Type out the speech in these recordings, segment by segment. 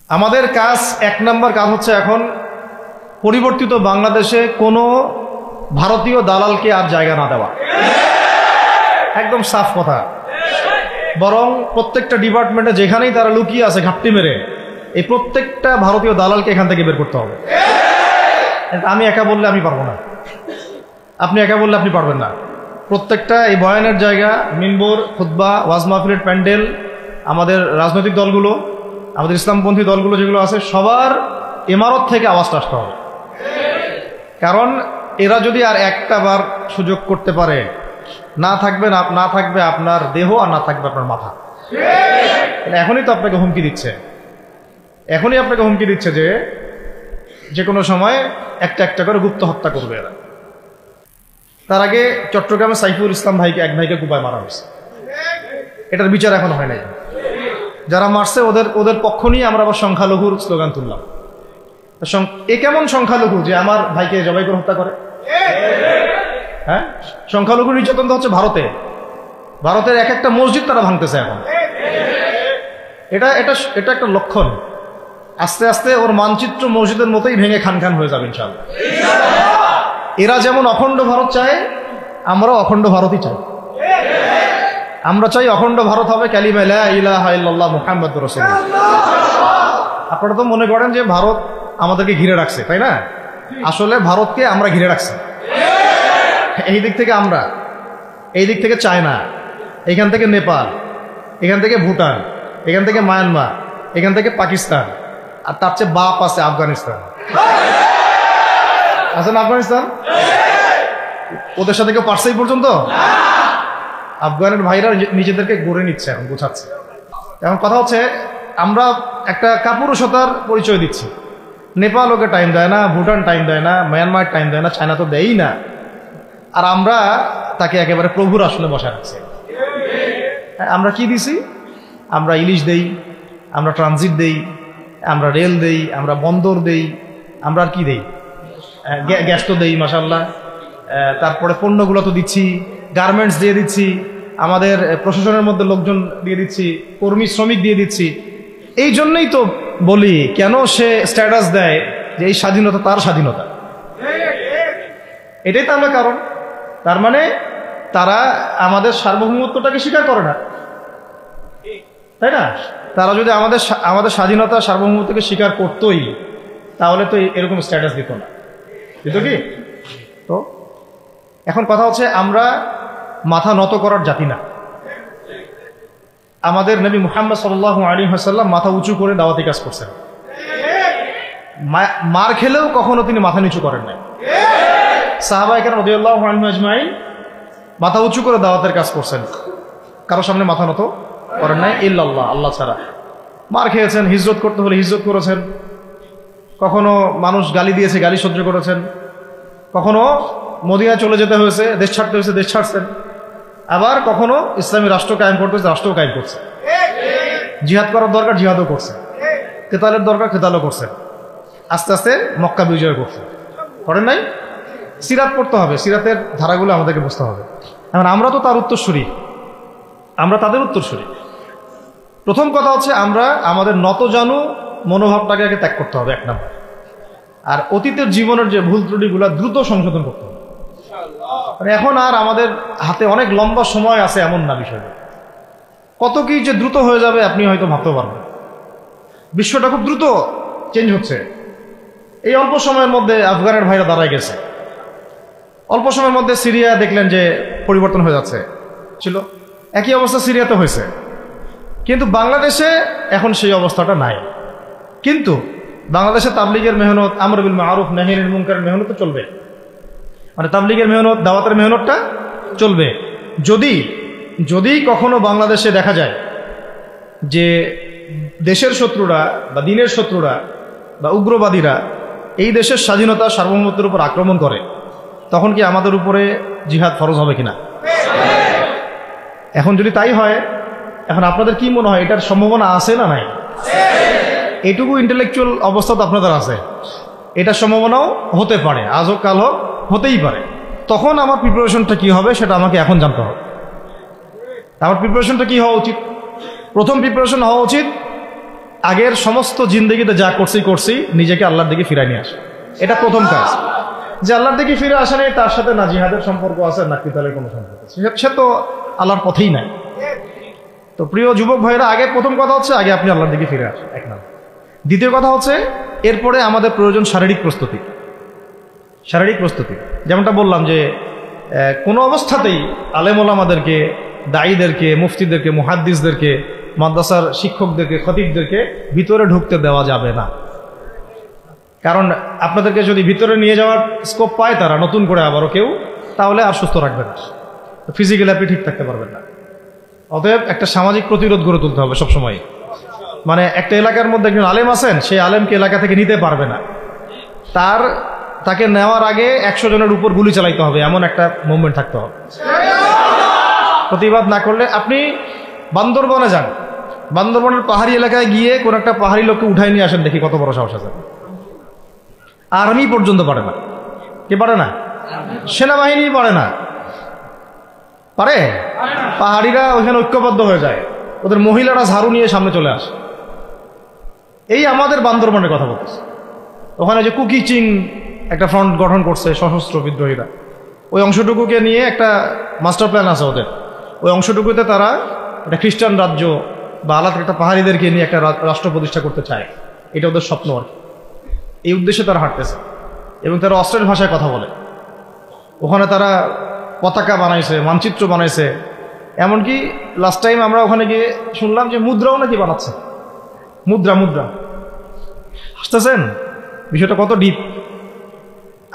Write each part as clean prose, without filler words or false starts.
আমাদের কাজ, এক নম্বর কাজ হচ্ছে এখন পরিবর্তিত বাংলাদেশে কোনো ভারতীয় দালালকে আর জায়গা না দেওয়া। একদম সাফ কথা। বরং প্রত্যেকটা ডিপার্টমেন্টে যেখানেই তারা লুকিয়ে আছে ঘাপটি মেরে, এই প্রত্যেকটা ভারতীয় দালালকে এখান থেকে বের করতে হবে। আমি একা বললে আমি পারবো না, আপনি একা বললে আপনি পারবেন না। প্রত্যেকটা এই বয়ানের জায়গা, মিম্বর, খুতবা, ওয়াজ মাহফিলের প্যান্ডেল, আমাদের রাজনৈতিক দলগুলো, আমাদের ইসলামপন্থী দলগুলো যেগুলো আছে, সবার ইমারত থেকে আওয়াজটা আসতে হবে। কারণ এরা যদি আর একটা বার সুযোগ করতে পারে, না থাকবে আপনার দেহ আর না থাকবে আপনার মাথা। এখনই তো আপনাকে হুমকি দিচ্ছে, যে কোনো সময় একটা করে গুপ্ত হত্যা করবে এরা। তার আগে চট্টগ্রামে সাইফুল ইসলাম এক ভাইকে কুপায় মারা হয়েছে। এটার বিচার এখনো হয় নাই। যারা মারছে ওদের পক্ষ নিয়ে আমরা আবার সংখ্যালঘুর স্লোগান তুললাম। এ কেমন সংখ্যালঘু যে আমার ভাইকে জবাই করে হত্যা করে? হ্যাঁ, সংখ্যালঘু নির্যাতন তো হচ্ছে ভারতের এক একটা মসজিদ তারা ভাঙতেছে এখন। এটা একটা লক্ষণ। আস্তে আস্তে ওর মানচিত্র মসজিদের মতোই ভেঙে খান হয়ে যাবে ইনশাআল্লাহ। এরা যেমন অখণ্ড ভারত চায়, আমরাও অখণ্ড ভারতই চাই। আমরা চাই অখণ্ড ভারত হবে কালিমা লা ইলাহা ইল্লাল্লাহ মুহাম্মাদুর রাসূলুল্লাহ। আপনারা তো মনে করেন যে ভারত আমাদেরকে ঘিরে রাখছে, তাই না? আসলে ভারতকে আমরা ঘিরে রাখছি। এই দিক থেকে আমরা, এই দিক থেকে চায়না, এখান থেকে নেপাল, এখান থেকে ভুটান, এখান থেকে মায়ানমার, এখান থেকে পাকিস্তান, আর তার চেয়ে বাপ আছে আফগানিস্তান। আছে না আফগানিস্তান? ওদের সাথে কেউ পারছে এই পর্যন্ত? আফগানের ভাইরা নিজেদেরকে গড়ে নিচ্ছে, এখন গোছাচ্ছে। এখন কথা হচ্ছে, আমরা একটা কাপুরুষতার পরিচয় দিচ্ছি। নেপাল ওকে টাইম দেয় না, ভুটান টাইম দেয় না, মায়ানমার টাইম দেয় না, চায়না তো দেয়ই না। আর আমরা তাকে একেবারে প্রভুর আসলে বসায় রাখছি। আমরা কি দিছি? আমরা ইলিশ দেই, আমরা ট্রানজিট দেই, আমরা রেল দেই, আমরা বন্দর দেই, আমরা আর কি দেই? গ্যাস তো দেই মাশাআল্লাহ। তারপরে পণ্যগুলো তো দিচ্ছি, গার্মেন্টস দিয়ে দিচ্ছি, আমাদের প্রশাসনের মধ্যে লোকজন দিয়ে দিচ্ছি, কর্মী শ্রমিক দিয়ে দিচ্ছি। এই জন্যই তো বলি, কেন সে স্ট্যাটাস দেয় যে এই স্বাধীনতা তার স্বাধীনতা। এটাই তো আমরা কারণ। তার মানে তারা আমাদের সার্বভৌমত্বটাকে স্বীকার করে না, তাই না? তারা যদি আমাদের স্বাধীনতা সার্বভৌমত্বকে স্বীকার করতোই, তাহলে তো এরকম স্ট্যাটাস দিত না, দিত কি? তো এখন কথা হচ্ছে, আমরা মাথা নত করার জাতি না। আমাদের নবী মুহাম্মদ সাল্লাল্লাহু আলাইহি ওয়াসাল্লাম মাথা উঁচু করে দাওয়াতি কাজ করছেন। মার খেলেও কখনো তিনি মাথা নিচু করেন নাই। সাহাবায়ে কেরাম রাদিয়াল্লাহু আনহুম আজমাইন মাথা উঁচু করে দাওয়াতের কাজ করছেন, কারো সামনে মাথা নত করেন নাই ইল্লাল্লাহ, আল্লাহ ছাড়া। মার খেয়েছেন, হিজরত করতে হলে হিজরত করেছেন, কখনো মানুষ গালি দিয়েছে, গালি সহ্য করেছেন, কখনো মদিনায় চলে যেতে হয়েছে, দেশ ছাড়তে হয়েছে, দেশ ছাড়ছেন। আবার কখনো ইসলামী রাষ্ট্র কায়েম করতে হয়েছে, রাষ্ট্রও কায়েম করছে। জিহাদ করার দরকার, জিহাদও করছে। কেতালের দরকার, কেতালও করছে। আস্তে আস্তে মক্কা বিজয় করছে, করেন নাই? সিরাত পড়তে হবে, সিরাতের ধারাগুলো আমাদেরকে বুঝতে হবে। এখন আমরা তো তার উত্তরসূরি, আমরা তাদের উত্তরসূরি। প্রথম কথা হচ্ছে, আমরা আমাদের নতজানু মনোভাবটাকে আগে ত্যাগ করতে হবে, এক নম্বর। আর অতীতের জীবনের যে ভুল ত্রুটিগুলো দ্রুত সংশোধন করতে হবে। এখন আর আমাদের হাতে অনেক লম্বা সময় আছে এমন না বিষয়টা। কত কি যে দ্রুত হয়ে যাবে আপনি হয়তো ভাবতেও পারবেন। বিশ্বটা খুব দ্রুত চেঞ্জ হচ্ছে। এই অল্প সময়ের মধ্যে আফগানের ভাইরা দাঁড়ায় গেছে, অল্প সময়ের মধ্যে সিরিয়া দেখলেন যে পরিবর্তন হয়ে যাচ্ছে ছিল, একই অবস্থা সিরিয়াতে হয়েছে। কিন্তু বাংলাদেশে এখন সেই অবস্থাটা নাই। কিন্তু বাংলাদেশে তাবলিগের মেহনত, আমর বিল মারুফ নাহি আনিল মুনকারের মেহনত তো চলবে। মানে তাবলিগের মেহনত, দাওয়াতের মেহনতটা চলবে। যদি কখনো বাংলাদেশে দেখা যায় যে দেশের শত্রুরা বা দ্বীনের শত্রুরা বা উগ্রবাদীরা এই দেশের স্বাধীনতা সার্বভৌমত্বের উপর আক্রমণ করে, তখন কি আমাদের উপরে জিহাদ ফরজ হবে কিনা? এখন যদি তাই হয়, এখন আপনাদের কি মনে হয় এটার সম্ভাবনা আছে না নাই? এটুকু ইন্টেলেকচুয়াল অবস্থা তো আপনাদের আছে, এটার সম্ভাবনাও হতে পারে, আজ হোক কাল হোক, হতেই পারে। তখন আমার প্রিপারেশনটা কি হবে সেটা আমাকে এখন জানতে হবে। আমার প্রিপারেশনটা কি হওয়া উচিত? প্রথম প্রিপারেশন হওয়া উচিত আগের সমস্ত জিন্দগিতে যা করছি নিজেকে আল্লাহর দিকে ফিরাই নিয়ে আসে। এটা প্রথম কাজ। যে আল্লাহর দিকে ফিরে আসে নাই, তার সাথে না জিহাদের সম্পর্ক আছে না কিতালের কোনো সম্পর্ক আছে, সে তো আল্লাহর পথেই নাই। তো প্রিয় যুবক ভাইরা, আগে প্রথম কথা হচ্ছে আগে আপনি আল্লাহর দিকে ফিরে আসেন, এক নম্বর। দ্বিতীয় কথা হচ্ছে এরপরে আমাদের প্রয়োজন শারীরিক প্রস্তুতি। শারীরিক প্রস্তুতি যেমনটা বললাম যে কোনো অবস্থাতেই আলেম ওলামাদেরকে, দায়ীদেরকে, মুফতিদেরকে, মুহাদ্দিসদেরকে, মাদ্রাসার শিক্ষকদেরকে, খতিবদেরকে ভিতরে ঢুকতে দেওয়া যাবে না। কারণ আপনাদেরকে যদি ভিতরে নিয়ে যাওয়ার স্কোপ পায় তারা নতুন করে আবারও কেউ, তাহলে আর সুস্থ রাখবে না, ফিজিক্যালি আপনি ঠিক থাকতে পারবেন না। অতএব একটা সামাজিক প্রতিরোধ গড়ে তুলতে হবে সবসময়। মানে একটা এলাকার মধ্যে একজন আলেম আছেন, সেই আলেমকে এলাকা থেকে নিতে পারবে না, তাকে নেওয়ার আগে 100 জনের উপর গুলি চালাইতে হবে, এমন একটা মুভমেন্ট থাকতে হবে। প্রতিবাদ না করলে আপনি বান্দরবনে যান, বান্দরবনের পাহাড়ি এলাকায় গিয়ে কোন একটা পাহাড়ি লোককে উঠাই নিয়ে আসেন, দেখি কত বড় সাহস আছে। আর্মি পর্যন্ত পারে না। কে পারে না? সেনাবাহিনী পারে না। পারে? পাহাড়িরা ওইখানে ঐক্যবদ্ধ হয়ে যায়, ওদের মহিলারা ঝাড়ু নিয়ে সামনে চলে আসে। এই আমাদের বান্দরবনের কথা বলতেছে। ওখানে যে কুকিচিং একটা ফ্রন্ট গঠন করছে সশস্ত্র বিদ্রোহীরা, ওই অংশটুকুকে নিয়ে একটা মাস্টার প্ল্যান আছে ওদের। ওই অংশটুকুতে তারা একটা খ্রিস্টান রাজ্য বা আলাদা একটা পাহাড়িদেরকে নিয়ে একটা রাষ্ট্র প্রতিষ্ঠা করতে চায়। এটা ওদের স্বপ্ন আর কি। এই উদ্দেশ্যে তারা হাঁটতেছে এবং তারা অস্ট্রেলিয়ান ভাষায় কথা বলে। ওখানে তারা পতাকা বানাইছে, মানচিত্র বানাইছে, এমনকি লাস্ট টাইম আমরা ওখানে গিয়ে শুনলাম যে মুদ্রাও নাকি বানাচ্ছে। মুদ্রা হাসতেছেন? বিষয়টা কত ডিপ।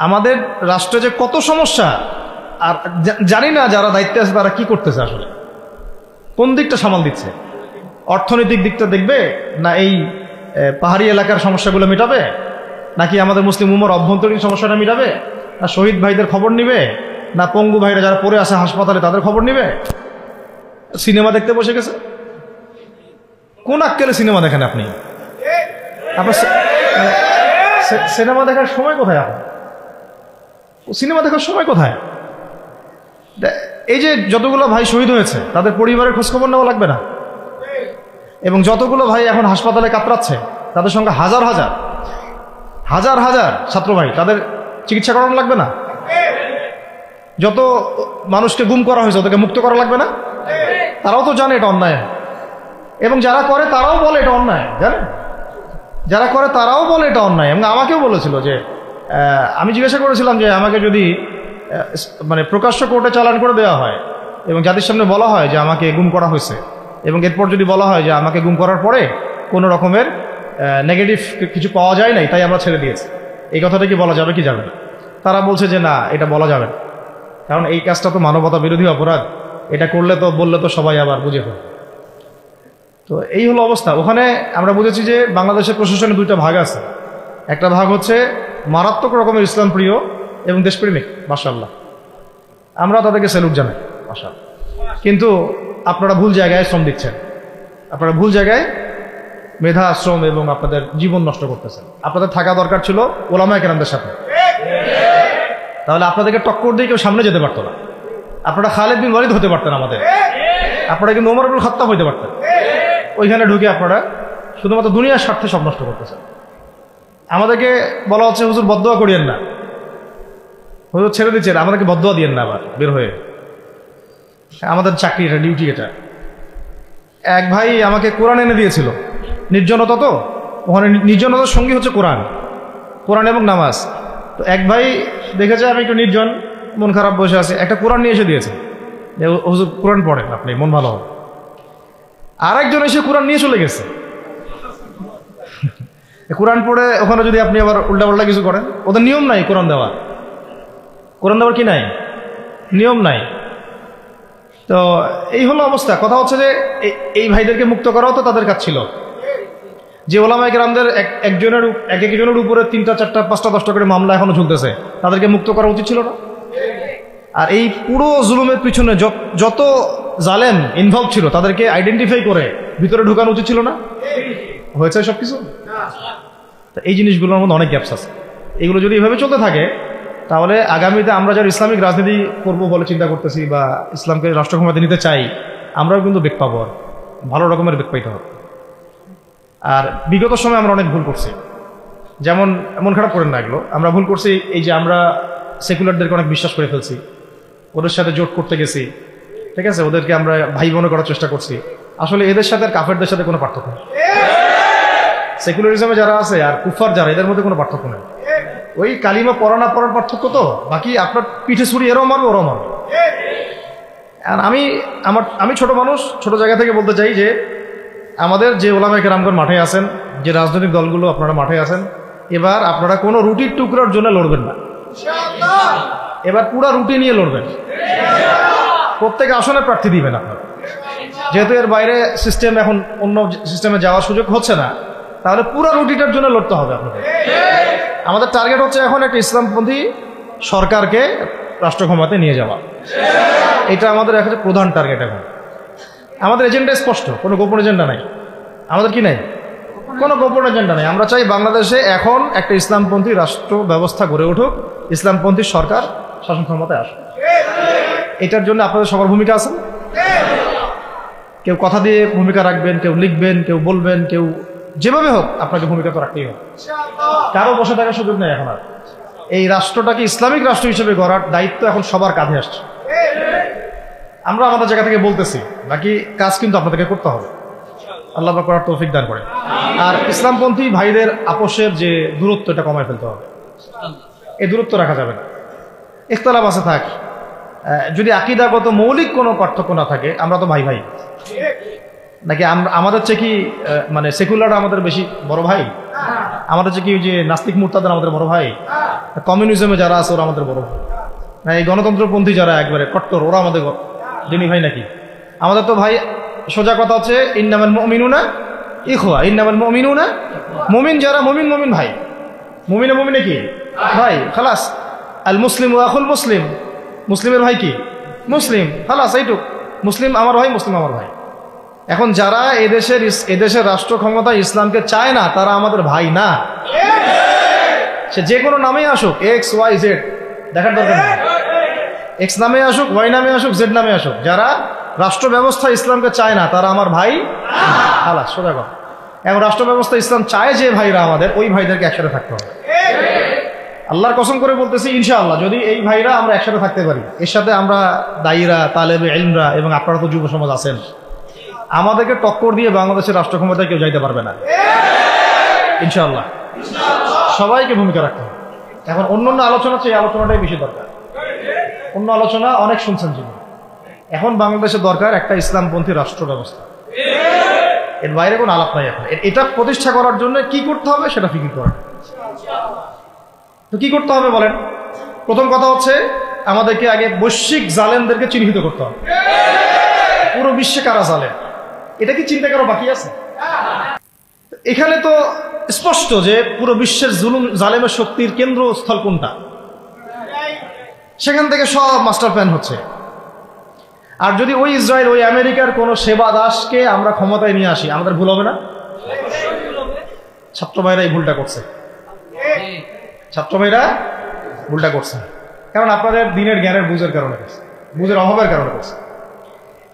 আমাদের রাষ্ট্রে যে কত সমস্যা, আর জানি না যারা দায়িত্বে আছে তারা কি করতেছে, আসলে কোন দিকটা সামাল দিচ্ছে। অর্থনৈতিক দিকটা দেখবে না এই পাহাড়ি এলাকার সমস্যাগুলো মেটাবে, নাকি আমাদের মুসলিম উম্মার অভ্যন্তরীণ সমস্যাটা মেটাবে, না শহীদ ভাইদের খবর নিবে, না পঙ্গু ভাইরা যারা পড়ে আছে হাসপাতালে তাদের খবর নিবে? সিনেমা দেখতে বসে গেছে। কোন আক্কেলে সিনেমা দেখেন আপনি? আপনার সিনেমা দেখার সময় কোথায়? আপনার সিনেমা দেখার সময় কোথায়? এই যে যতগুলো ভাই শহীদ হয়েছে তাদের পরিবারের খোঁজখবর নেওয়া লাগবে না? এবং যতগুলো ভাই এখন হাসপাতালে কাতরাচ্ছে তাদের সঙ্গে হাজার হাজার ছাত্র ভাই, তাদের চিকিৎসা করানো লাগবে না? যত মানুষকে গুম করা হয়েছে ওদেরকে মুক্ত করা লাগবে না? তারাও তো জানে এটা অন্যায়, এবং যারা করে তারাও বলে এটা অন্যায়। জানেন, যারা করে তারাও বলে এটা অন্যায়। এবং আমাকেও বলেছিল যে, আমি জিজ্ঞাসা করেছিলাম যে আমাকে যদি মানে প্রকাশ্য কোর্টে চালান করে দেওয়া হয় এবং জাতির সামনে বলা হয় যে আমাকে গুম করা হয়েছে, এবং এরপর যদি বলা হয় যে আমাকে গুম করার পরে কোনো রকমের নেগেটিভ কিছু পাওয়া যায় নাই তাই আমরা ছেড়ে দিয়েছি, এই কথাটা কি বলা যাবে কি যাবে না? তারা বলছে যে না, এটা বলা যাবে না, কারণ এই কাজটা তো মানবতা বিরোধী অপরাধ, এটা করলে তো বললে তো সবাই আবার বুঝে ফেলবে। তো এই হলো অবস্থা। ওখানে আমরা বুঝেছি যে বাংলাদেশের প্রশাসনে দুইটা ভাগ আছে। একটা ভাগ হচ্ছে মারাত্মক রকমের ইসলাম প্রিয় এবং দেশপ্রেমিক, মাশাআল্লাহ, আমরা তাদেরকে স্যালুট জানাই, মাশাআল্লাহ। কিন্তু আপনারা ভুল জায়গায় শ্রম দিচ্ছেন, আপনারা ভুল জায়গায় মেধা, শ্রম এবং আপনাদের জীবন নষ্ট করতেছেন। আপনাদের থাকা দরকার ছিল ওলামায়ে কেরামদের সাথে, তাহলে আপনাদেরকে টক্কর দিয়ে কেউ সামনে যেতে পারতো না। আপনারা খালিদ বিন ওয়ালিদ হতে পারতেন আমাদের, আপনারা কিন্তু ওমর ইবনুল খাত্তাব হইতে পারতেন। ওইখানে ঢুকে আপনারা শুধুমাত্র দুনিয়ার স্বার্থে সব নষ্ট করতেছেন। আমাদেরকে বলা হচ্ছে হুজুর বদদোয়া করিয়েন না, হুজুর ছেড়ে দিচ্ছেন, আমাদেরকে বদদোয়া দিয়েন না আবার বের হয়ে। আমাদের চাকরি এটা, ডিউটি এটা। এক ভাই আমাকে কোরআন এনে দিয়েছিল, নির্জনতা তো ওখানে, নির্জনতার সঙ্গী হচ্ছে কোরআন এবং নামাজ। তো এক ভাই দেখেছে আমি একটু নির্জন, মন খারাপ বসে আছে, একটা কোরআন নিয়ে এসে দিয়েছে, হুজুর কোরআন পড়েন আপনি, মন ভালো হবে। আর একজন এসে কোরআন নিয়ে চলে গেছে। কোরআন পড়ে ওখানে যদি আপনি আবার উল্টাপাল্টা কিছু করেন, ওদের নিয়ম নাই কোরআন দেওয়ার কি নাই, নিয়ম নাই। তো এই হলো অবস্থা। কথা হচ্ছে যে এই ভাইদেরকে মুক্ত করাও তো তাদের কাজ ছিল। যে ওলামায়ে কেরামদের একজনের উপরে 3টা 4টা 5টা 10টা করে মামলা এখনো ঝুলতেছে, তাদেরকে মুক্ত করা উচিত ছিল না? আর এই পুরো জুলুমের পিছনে যত জালেম ইনভলভ ছিল তাদেরকে আইডেন্টিফাই করে ভিতরে ঢুকানো উচিত ছিল না? হয়েছে সবকিছু? এই জিনিসগুলোর মধ্যে অনেক গ্যাপস আছে। এগুলো যদি এভাবে চলতে থাকে তাহলে আগামীতে আমরা যারা ইসলামিক রাজনীতি করবো বলে চিন্তা করতেছি বা ইসলামকে রাষ্ট্র ক্ষমতায় নিতে চাই, আমরাও কিন্তু বেগ পাবো, আর ভালো রকমের বেগ পাইতে হবে। আর বিগত সময় আমরা অনেক ভুল করছি, যেমন মন খারাপ করেন না এগুলো, আমরা ভুল করছি এই যে আমরা সেকুলারদেরকে অনেক বিশ্বাস করে ফেলছি, ওদের সাথে জোট করতে গেছি, ঠিক আছে, ওদেরকে আমরা ভাই বোন করার চেষ্টা করছি। আসলে এদের সাথে আর কাফেরদের সাথে কোনো পার্থক্য নেই। সেকুলারিজমে যারা আছে আর কুফার যারা, এদের মধ্যে কোনো পার্থক্য নেই। ওই কালিমা পড়া না পড়ার পার্থক্য, তো বাকি আপনার পিঠে ছুরি এরাও মারবে ওরাও মারবে। আর আমি ছোট মানুষ, ছোট জায়গা থেকে বলতে চাই যে আমাদের যে ওলামায়ে কেরামগণ মাঠে আছেন, যে রাজনৈতিক দলগুলো আপনারা মাঠে আছেন, এবার আপনারা কোনো রুটির টুকরার জন্য লড়বেন না, এবার পুরা রুটি নিয়ে লড়বেন। প্রত্যেক আসনে প্রার্থী দিবেন আপনারা, যেহেতু এর বাইরে সিস্টেম এখন অন্য সিস্টেমে যাওয়ার সুযোগ হচ্ছে না, তাহলে পুরা রুটিটার জন্য লড়তে হবে আপনাদের। আমাদের টার্গেট হচ্ছে এখন একটা ইসলামপন্থী সরকারকে রাষ্ট্র ক্ষমতায় নিয়ে যাওয়া, এটা আমাদের একটা প্রধান টার্গেট। এখন আমাদের এজেন্ডা স্পষ্ট, কোনো গোপন এজেন্ডা নাই। আমাদের কি নাই? কোনো গোপন এজেন্ডা নাই। আমরা চাই বাংলাদেশে এখন একটা ইসলামপন্থী রাষ্ট্র ব্যবস্থা গড়ে উঠুক, ইসলামপন্থী সরকার শাসন ক্ষমতায় আসুক। এটার জন্য আপনাদের সবার ভূমিকা আছে। কেউ কথা দিয়ে ভূমিকা রাখবেন, কেউ লিখবেন, কেউ বলবেন, কেউ যেভাবে হোক আপনাকে ভূমিকা তো রাখতেই হবে। কারো বসে থাকার সুযোগ নেই। এখন আর এই রাষ্ট্রটাকে ইসলামিক রাষ্ট্র হিসেবে গড়ার দায়িত্ব এখন সবার কাঁধে আসছে। আমরা আমাদের জায়গা থেকে বলতেছি, বাকি কাজ কিন্তু আপনাদেরকে করতে হবে। আল্লাহ পাক করার তৌফিক দান করেন। আর ইসলামপন্থী ভাইদের আপোষের যে দূরত্ব, এটা কমায় ফেলতে হবে। এই দূরত্ব রাখা যাবে না। ইখতিলাফ আছে থাক, যদি আকীদাগত মৌলিক কোনো পার্থক্য না থাকে, আমরা তো ভাই ভাই নাকি? আমাদের চেয়ে কি মানে সেকুলার আমাদের বেশি বড় ভাই? আমাদের চেয়ে কি যে নাস্তিক মুরতাদের আমাদের বড় ভাই? কমিউনিজমে যারা আছে ওরা আমাদের বড় ভাই না? এই গণতন্ত্রপন্থী যারা একবারে কট্টর, ওরা আমাদের দিনী ভাই নাকি? আমাদের তো ভাই, সোজা কথা হচ্ছে ইন্নামাল মুমিনুনা ইখওয়া, ইন্নামাল মুমিনুনা, মুমিন যারা মুমিন ভাই, মুমিনে কি ভাই, খালাস। আল মুসলিম ওয়া আখুল মুসলিম, মুসলিমের ভাই কি মুসলিম, খালাস, এইটুক। মুসলিম আমার ভাই, মুসলিম আমার ভাই। এখন যারা এদেশের রাষ্ট্র ক্ষমতা ইসলামকে চায় না, তারা আমাদের ভাই না। সে যে কোনো নামেই আসুক, এক্স ওয়াই জেড, দেখার দরকার নেই। এক্স নামে আসুক, ওয়াই নামে আসুক, জেড নামে আসুক, যারা রাষ্ট্র ব্যবস্থা ইসলামকে চায় না, তারা আমার ভাই, খালাস, সোজা কথা। এখন রাষ্ট্র ব্যবস্থা ইসলাম চায় যে ভাইরা আমাদের, ওই ভাইদেরকে একসাথে থাকতে হবে। আল্লাহর কসম করে বলতেছি, ইনশাআল্লাহ যদি এই ভাইরা আমরা একসাথে থাকতে পারি, এর সাথে আমরা দায়ীরা, তালেবে ইলমরা এবং আপনারা তো যুব সমাজ আছেন, আমাদেরকে টক্কর দিয়ে বাংলাদেশের রাষ্ট্র ক্ষমতায় কেউ যাইতে পারবে না ইনশাআল্লাহ। সবাইকে ভূমিকা রাখতে হবে। এখন অন্য আলোচনা চেয়ে এই আলোচনাটাই বেশি দরকার। অন্য আলোচনা অনেক শুনছেন জীবন, এখন বাংলাদেশের দরকার একটা ইসলামপন্থী রাষ্ট্র ব্যবস্থা। এর বাইরে কোনো আলাপ নাই। এখন এটা প্রতিষ্ঠা করার জন্য কি করতে হবে সেটা ফিকির করা। তো কি করতে হবে বলেন? প্রথম কথা হচ্ছে আমাদেরকে আগে বৈশ্বিক জালেমদেরকে চিহ্নিত করতে হবে। পুরো বিশ্বে কারা জালেম, এটা কি চিন্তা করা বাকি আছে? এখানে তো স্পষ্ট যে পুরো বিশ্বের জুলুম জালেমের শক্তির কেন্দ্রস্থল কোনটা, সেখান থেকে সব মাস্টার প্ল্যান হচ্ছে। আর যদি ওই ইসরায়েল, ওই আমেরিকার কোন সেবা দাসকে আমরা ক্ষমতায় নিয়ে আসি, আমাদের ভুল হবে না? ছাত্র ভাইরা এই ভুলটা করছে, ছাত্র ভাইরা ভুলটা করছে, কারণ আপনাদের দিনের জ্ঞানের বুঝের কারণে করছে, বুঝের অভাবের কারণে করছে।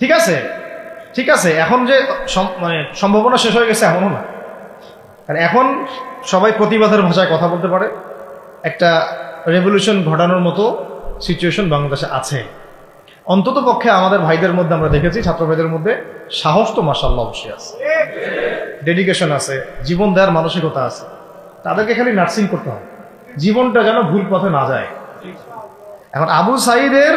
ঠিক আছে, ঠিক আছে, এখন যে মানে সম্ভাবনা শেষ হয়ে গেছে এমনও না। আর এখন সবাই প্রতিবাদের ভাষায় কথা বলতে পারে, একটা রেভলিউশন ঘটানোর মতো সিচুয়েশন বাংলাদেশে আছে। অন্তত পক্ষে আমাদের ভাইদের মধ্যে আমরা দেখেছি, ছাত্র ভাইদের মধ্যে সাহস তো মাশাআল্লাহ অবশ্যই আছে, ডেডিকেশন আছে, জীবন দেওয়ার মানসিকতা আছে। তাদেরকে খালি নার্সিং করতে হবে, জীবনটা যেন ভুল পথে না যায়। এখন আবু সাঈদের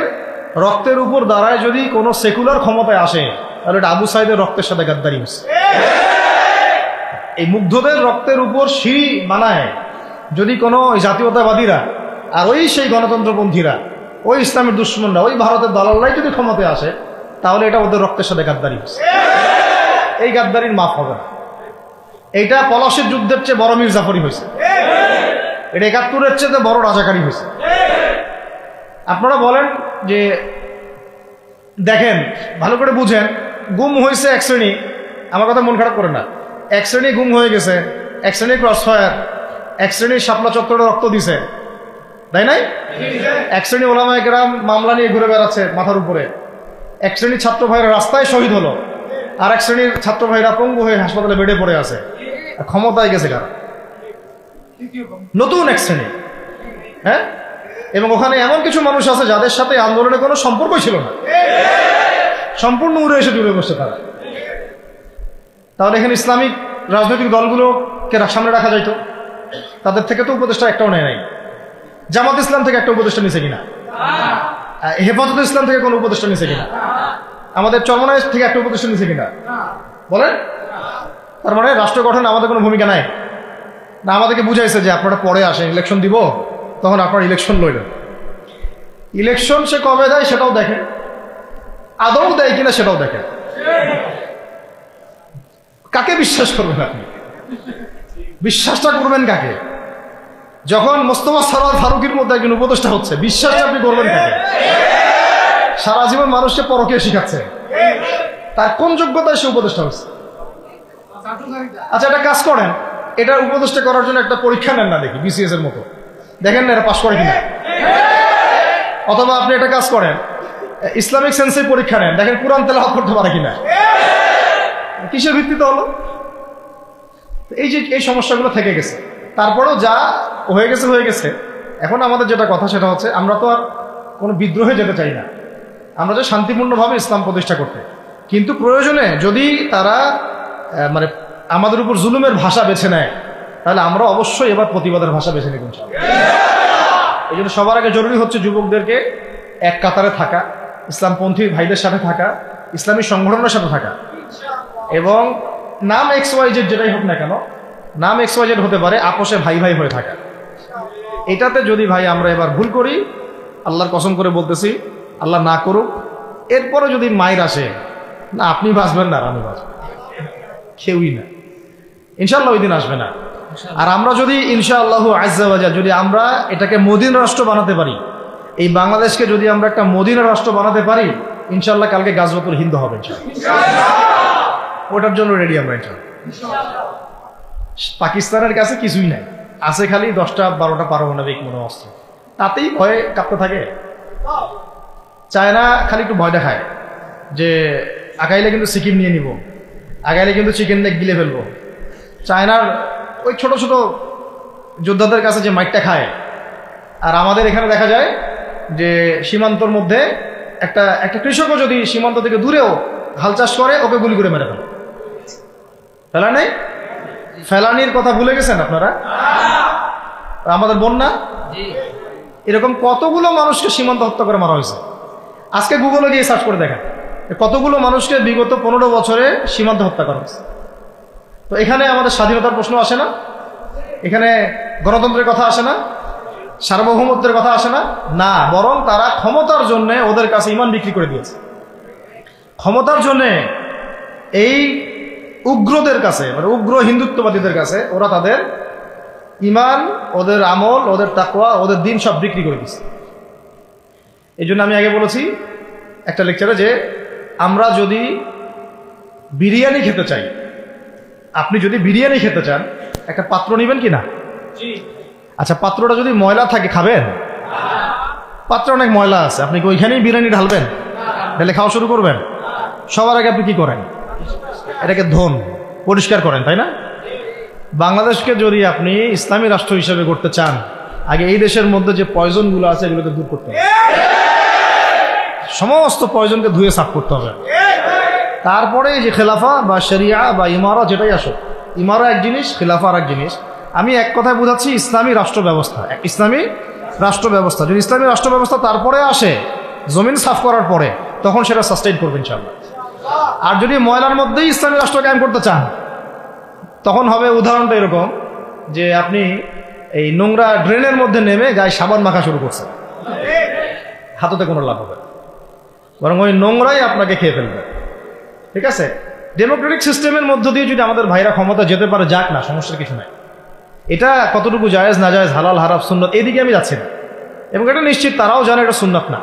রক্তের উপর দাঁড়ায় যদি কোনো সেকুলার ক্ষমতায় আসে, তাহলে এটা আবু সাঈদের রক্তের সাথে গাদ্দারি হচ্ছে। এই মুগ্ধদের রক্তের উপর সিঁড়ি বানায় যদি কোনো জাতীয়তাবাদীরা আর ওই সেই গণতন্ত্রপন্থীরা, ওই ইসলামের দুশ্মনরা, ওই ভারতের দালালরাই যদি ক্ষমতায় আসে, তাহলে এটা ওদের রক্তের সাথে গাদ্দারি হচ্ছে। এই গাদ্দারির মাফ হবে না। এইটা পলাশির যুদ্ধের চেয়ে বড় মির্জাফরি হয়েছে, এটা ৭১-এর চেয়ে বড় রাজাকারী হয়েছে। আপনারা বলেন যে দেখেন, ভালো করে বুঝেন, গুম হয়েছে এক শ্রেণী, আমার কথা মন খারাপ করে না, এক শ্রেণী গুম হয়ে গেছে, এক শ্রেণী ক্রস ফায়ার, এক শ্রেণী শাপলা চত্বরে রক্ত দিছে, তাই নাই? এক শ্রেণী ওলামায়ে কেরাম মামলা নিয়ে ঘুরে বেড়াচ্ছে মাথার উপরে, এক শ্রেণীর ছাত্র ভাইরা রাস্তায় শহীদ হলো, আর এক শ্রেণীর ছাত্র ভাইরা পঙ্গু হয়ে হাসপাতালে বেডে পড়ে আছে। ক্ষমতায় গেছে কারা? নতুন এক শ্রেণী। হ্যাঁ, এবং ওখানে এমন কিছু মানুষ আছে যাদের সাথে আন্দোলনের কোনো সম্পর্কই ছিল না, সম্পূর্ণ উড়ে এসে জুড়ে বসছে তারা। তাহলে এখানে ইসলামিক রাজনৈতিক দলগুলোকে সামনে রাখা যাইতো, তাদের থেকে তো উপদেষ্টা একটাও নেয় নাই। জামাত ইসলাম থেকে একটা উপদেষ্টা নিছে কিনা? হেফাজত ইসলাম থেকে কোনো উপদেষ্টা নিছে কিনা? আমাদের চরমনায় থেকে একটা উপদেষ্টা নিছে কিনা বলেন? তার মানে রাষ্ট্র গঠনে আমাদের কোনো ভূমিকা নাই না। আমাদেরকে বুঝাইছে যে আপনারা পরে আসেন, ইলেকশন দিব, তখন আপনারা ইলেকশন লইলেন। ইলেকশন সে কবে দেয় সেটাও দেখেন, আদৌ দেয় কিনা সেটাও দেখেন। কাকে বিশ্বাস করবেন আপনি? বিশ্বাসটা করবেন কাকে? যখন মোস্তফা সরোয়ার ফারুকের মধ্যে একজন উপদেষ্টা হচ্ছে, বিশ্বাসটা আপনি করবেন কাকে? সারা জীবন মানুষকে পরকীয়া শিখাচ্ছে, তার কোন যোগ্যতায় সে উপদেষ্টা হচ্ছে? আচ্ছা, একটা কাজ করেন, এটা উপদেষ্টা করার জন্য একটা পরীক্ষা নেন না, দেখি বিসিএস এর মতো, দেখেন না এরা পাশ করে কিনা। অথবা আপনি একটা কাজ করেন, ইসলামিক সেন্সের পরীক্ষা নেন, দেখেন কোরআন তেলাওয়াত করতে পারে কিনা। কিসের ভিত্তিতে হলো? এই যে এই সমস্যাগুলো থেকে গেছে। তারপরেও যা হয়ে গেছে হয়ে গেছে। এখন আমাদের যেটা কথা সেটা হচ্ছে, আমরা তো আর কোনো বিদ্রোহে যেতে চাই না, আমরা যে শান্তিপূর্ণভাবে ইসলাম প্রতিষ্ঠা করতে। কিন্তু প্রয়োজনে যদি তারা মানে আমাদের উপর জুলুমের ভাষা বেছে নেয়, তাহলে আমরা অবশ্যই এবার প্রতিবাদের ভাষা বেছে নিব। এই জন্য সবার আগে জরুরি হচ্ছে যুবকদেরকে এক কাতারে থাকা, ইসলামপন্থী ভাইদের সাথে থাকা, ইসলামী সংগঠনের সাথে থাকা, এবং নাম XYZ যেটাই হোক না কেন, নাম XYZ হতে পারে, আপোষে ভাই ভাই হয়ে থাকা। এটাতে যদি ভাই আমরা এবার ভুল করি, আল্লাহর কসম করে বলতেছি, আল্লাহ না করুক, এরপরে যদি মায়ের আসে, না আপনি বাঁচবেন না আমি বাঁচব, কেউই না, ইনশাআল্লাহ ওই দিন আসবে না। আর আমরা যদি ইনশাআল্লাহ আজ্জা ওয়াজা যদি আমরা এটাকে মদিনা রাষ্ট্র বানাতে পারি, এই বাংলাদেশকে যদি আমরা একটা মদিনা রাষ্ট্র বানাতে পারি, ইনশাআল্লাহ কালকে গাজওয়াতুল হিন্দ হবে ইনশাআল্লাহ। ওটার জন্য রেডি আমরা। পাকিস্তানের কাছে কিছুই নাই, আছে খালি 10টা 12টা পারমাণবিক অস্ত্র, তাতেই ভয়ে কাঁপতে থাকে। চায়না খালি একটু ভয় দেখায় যে আগাইলে কিন্তু সিকিম নিয়ে নিব, আগাইলে কিন্তু চিকেন নেক গিলে ফেলবো। চায়নার ওই ছোট ছোট যোদ্ধাদের কাছে যে মাইকটা খায়, আর আমাদের এখানে দেখা যায় যে সীমান্তর মধ্যে একটা কৃষকও যদি সীমান্ত থেকে দূরেও হাল চাষ করে, ওকে গুলি করে মেরে ফেলে। ফেলা নেই, ফেলানির কথা ভুলে গেছেন আপনারা? আমাদের বন্যা, এরকম কতগুলো মানুষকে সীমান্ত হত্যা করে মারা হয়েছে। আজকে গুগলে গিয়ে সার্চ করে দেখেন কতগুলো মানুষকে বিগত 15 বছরে সীমান্ত হত্যা করা হয়েছে। তো এখানে আমাদের স্বাধীনতার প্রশ্ন আসে না, এখানে গণতন্ত্রের কথা আসে না, সার্বভৌমত্বের কথা আসে না, না, বরং তারা ক্ষমতার জন্য ওদের কাছে ইমান বিক্রি করে দিয়েছে। ক্ষমতার জন্য এই উগ্রদের কাছে, মানে উগ্র হিন্দুত্ববাদীদের কাছে ওরা তাদের ইমান, ওদের আমল, ওদের তাকওয়া, ওদের দিন সব বিক্রি করে দিচ্ছে। এই জন্য আমি আগে বলেছি একটা লেকচারে যে আমরা যদি বিরিয়ানি খেতে চাই, আপনি যদি বিরিয়ানি খেতে চান, একটা পাত্র নেবেন কি না? আচ্ছা, পাত্রটা যদি ময়লা থাকে খাবেন? পাত্র অনেক ময়লা আছে, আপনি কি ওইখানেই বিরিয়ানি ঢালবেন, ঢেলে খাওয়া শুরু করবেন? সবার আগে আপনি কি করেন? এটাকে ধোন, পরিষ্কার করেন, তাই না? বাংলাদেশকে যদি আপনি ইসলামী রাষ্ট্র হিসেবে করতে চান, আগে এই দেশের মধ্যে যে পয়জনগুলো আছে এগুলোকে দূর করতে হবে, সমস্ত পয়জনকে ধুয়ে সাফ করতে হবে। তারপরে যে খেলাফা বা শরিয়া বা ইমারা যেটাই আসো, ইমারা এক জিনিস, খেলাফা আর এক জিনিস। আমি এক কথায় বোঝাচ্ছি ইসলামী রাষ্ট্র ব্যবস্থা। ইসলামী রাষ্ট্র ব্যবস্থা যদি ইসলামী রাষ্ট্র ব্যবস্থা তারপরে আসে, জমিন সাফ করার পরে, তখন সেটা সাস্টেইন করবে ইনশাআল্লাহ। আর যদি ময়লার মধ্যেই ইসলামী রাষ্ট্র কায়েম করতে চান, তখন হবে উদাহরণটা এরকম যে আপনি এই নোংরা ড্রেনের মধ্যে নেমে গায়ে সাবান মাখা শুরু করছেন, হাততে কোনো লাভ হবে, বরং ওই নোংরাই আপনাকে খেয়ে ফেলবে। ঠিক আছে, ডেমোক্রেটিক সিস্টেমের মধ্য দিয়ে যদি আমাদের ভাইরা ক্ষমতা যেতে পারে, যাক না, সমস্যার কিছু নাই। এটা কতটুকু জায়েজ না জায়েজ, হালাল হারাম সুন্নত, এদিকে আমি যাচ্ছি না। এবং এটা নিশ্চিত তারাও জানে এটা সুন্নত না,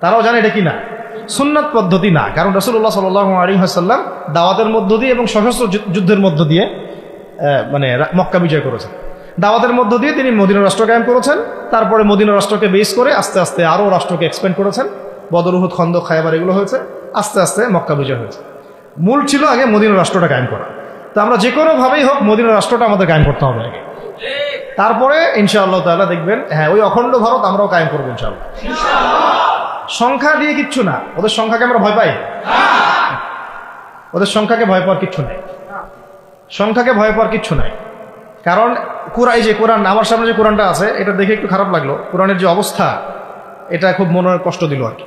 তারাও জানে এটা কি না, সুন্নত পদ্ধতি না। কারণ রাসূলুল্লাহ সাল্লাল্লাহু আলাইহি ওয়াসাল্লাম দাওয়াতের মধ্য দিয়ে এবং সশস্ত্র যুদ্ধের মধ্য দিয়ে মানে মক্কা বিজয় করেছেন। দাওয়াতের মধ্য দিয়ে তিনি মদিনা রাষ্ট্র কায়েম করেছেন। তারপরে মদিনা রাষ্ট্রকে বেস করে আস্তে আস্তে আরও রাষ্ট্রকে এক্সপেন্ড করেছেন। বদর, উহুদ, খন্দক, খায়বার এগুলো হয়েছে, আস্তে আস্তে মক্কা বিজয় হয়েছে। মূল ছিল আগে মদিনা রাষ্ট্রটা কায়েম করা। তো আমরা যে কোনোভাবেই হোক মদিনা রাষ্ট্রটা আমাদের কায়েম করতে হবে আগে, তারপরে ইনশাআল্লাহ তাআলা দেখবেন হ্যাঁ ওই অখণ্ড ভারত আমরাও কায়েম করবো ইনশাআল্লাহ। সংখ্যা দিয়ে কিচ্ছু না, ওদের সংখ্যাকে আমরা ভয় পাই? ওদের সংখ্যাকে ভয় পাওয়ার কিচ্ছু নাই, সংখ্যাকে ভয় পাওয়ার কিচ্ছু নাই। কারণ এই যে কোরআন, আমার সামনে যে কোরআনটা আছে এটা দেখে একটু খারাপ লাগলো, কোরআনের যে অবস্থা এটা খুব মনে কষ্ট দিল আর কি।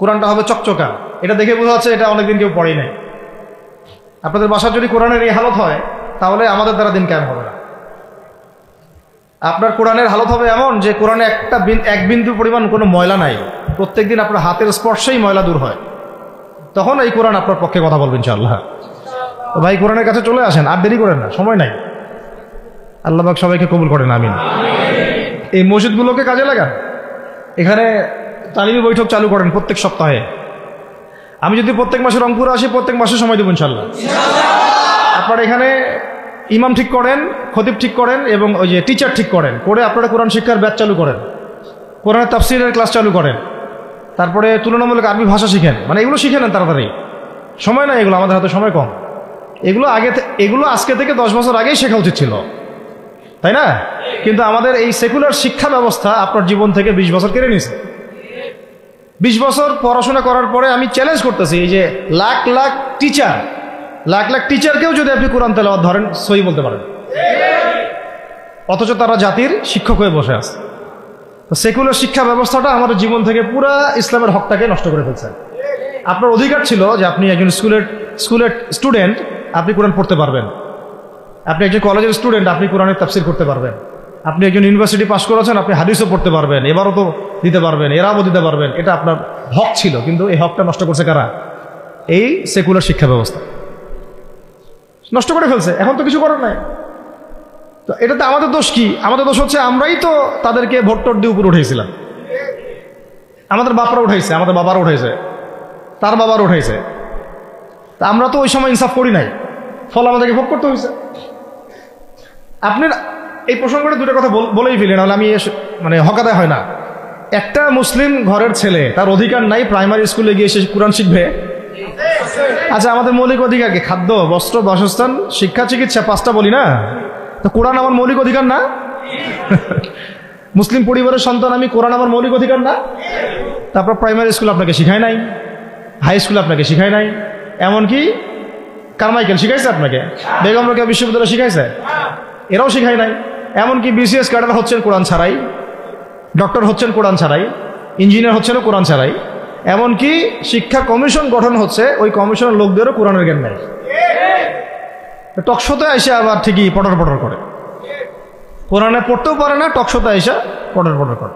কোরআনটা হবে চকচকা, এটা দেখে বোঝা যাচ্ছে এটা অনেকদিন কেউ পড়েই নাই। আপনাদের বাসার যদি কোরআনের এই হালত হয় তাহলে আমাদের দ্বারা দিন কায়েম হবে না। আপনার কোরআনের হালত হবে এমন যে কোরআনে এক বিন্দু পরিমাণ কোনো ময়লা নাই, প্রত্যেকদিন আপনার হাতের স্পর্শেই ময়লা দূর হয়, তখন এই কোরআন আপনার পক্ষে কথা বলবেন ইনশাআল্লাহ। ভাই কোরআনের কাছে চলে আসেন, আর দেরি করেন না, সময় নাই। আল্লাহ পাক সবাইকে কবুল করেন, আমিন। এই মসজিদগুলোকে কাজে লাগান, এখানে তালিমি বৈঠক চালু করেন প্রত্যেক সপ্তাহে। আমি যদি প্রত্যেক মাসে রংপুরে আসি, প্রত্যেক মাসে সময় দেবো ইনশাআল্লাহ। আপনারা এখানে ইমাম ঠিক করেন, খতিব ঠিক করেন এবং ওই যে টিচার ঠিক করেন, করে আপনারা কোরআন শিক্ষার ব্যাচ চালু করেন, কোরআনের তাফসীরের ক্লাস চালু করেন, তারপরে তুলনামূলক আরবি ভাষা শিখেন, মানে এগুলো শিখে নেন তাড়াতাড়ি। সময় নাই এগুলো, আমাদের হাতে সময় কম। এগুলো আজকে থেকে 10 বছর আগেই শেখা উচিত ছিল, তাই না? কিন্তু আমাদের এই সেকুলার শিক্ষা ব্যবস্থা আপনার জীবন থেকে 20 বছর কেড়ে নিয়েছে। 20 বছর পড়াশোনা করার পরে আমি চ্যালেঞ্জ করতেছি, এই যে লাখ লাখ টিচারকেও যদি আপনি কোরআন তেলাওয়াত ধরেন সহি বলতে পারেন, অথচ তারা জাতির শিক্ষক হয়ে বসে আছে। তো সেকুলার শিক্ষা ব্যবস্থাটা আমাদের জীবন থেকে পুরা ইসলামের হকটাকে নষ্ট করে ফেলছে। আপনার অধিকার ছিল যে আপনি একজন স্কুলের স্টুডেন্ট, আপনি কোরআন পড়তে পারবেন। আপনি একজন কলেজের স্টুডেন্ট, আপনি কোরআনের তাফসীর করতে পারবেন। আপনি একজন ইউনিভার্সিটি পাস করেছেন, আপনি হাদিসও পড়তে পারবেন, এবারও তো দিতে পারবেন, এরাও দিতে পারবেন। এটা আপনার হক ছিল, কিন্তু এই হকটা নষ্ট করছে কারা? এই সেকুলার শিক্ষা ব্যবস্থা নষ্ট করে ফেলছে। এখন তো কিছু করার নাই। তো এটাতে আমাদের দোষ কি? আমাদের দোষ হচ্ছে আমরাই তো তাদেরকে ভোট টোট দিয়ে উপরে উঠেছিলাম। আমাদের বাপরা উঠাইছে, আমাদের বাবারা উঠাইছে, তার বাবার উঠাইছে। তা আমরা তো ওই সময় ইনসাফ করি নাই, ফল আমাদেরকে ভোগ করতে হয়েছে। আপনার এই প্রসঙ্গটা দুটো কথা বলেই ফেলি, নাহলে আমি মানে হকাদায় হয় না। একটা মুসলিম ঘরের ছেলে, তার অধিকার নাই প্রাইমারি স্কুলে গিয়ে সে কোরআন শিখবে? আচ্ছা, আমাদের মৌলিক অধিকার কি? খাদ্য, বস্ত্র, বাসস্থান, শিক্ষা, চিকিৎসা, 5টা বলি না? তো কোরআন আমার মৌলিক অধিকার না? মুসলিম পরিবারের সন্তান আমি, কোরআন আমার মৌলিক অধিকার না? তারপর প্রাইমারি স্কুল আপনাকে শিখায় নাই, হাই স্কুল আপনাকে শিখায় নাই, এমনকি কারমাইকেল শিখাইছে আপনাকে, বেগম রোকেয়া বিশ্ববিদ্যালয় শিখাইছে, এরাও শিখায় নাই। এমনকি বিসিএস ক্যাডার হচ্ছেন কোরআন ছাড়াই, ডক্টর হচ্ছেন কোরআন ছাড়াই, ইঞ্জিনিয়ার হচ্ছেন কোরআন ছাড়াই, এমনকি শিক্ষা কমিশন গঠন হচ্ছে, ওই কমিশনের লোকদেরও কোরআনের জ্ঞান নেই। টকশোতে এসে আবার ঠিকই পটর পটর করে, কোরআনে পড়তেও পারে না, টকশোতে এসে পটর পটর করে।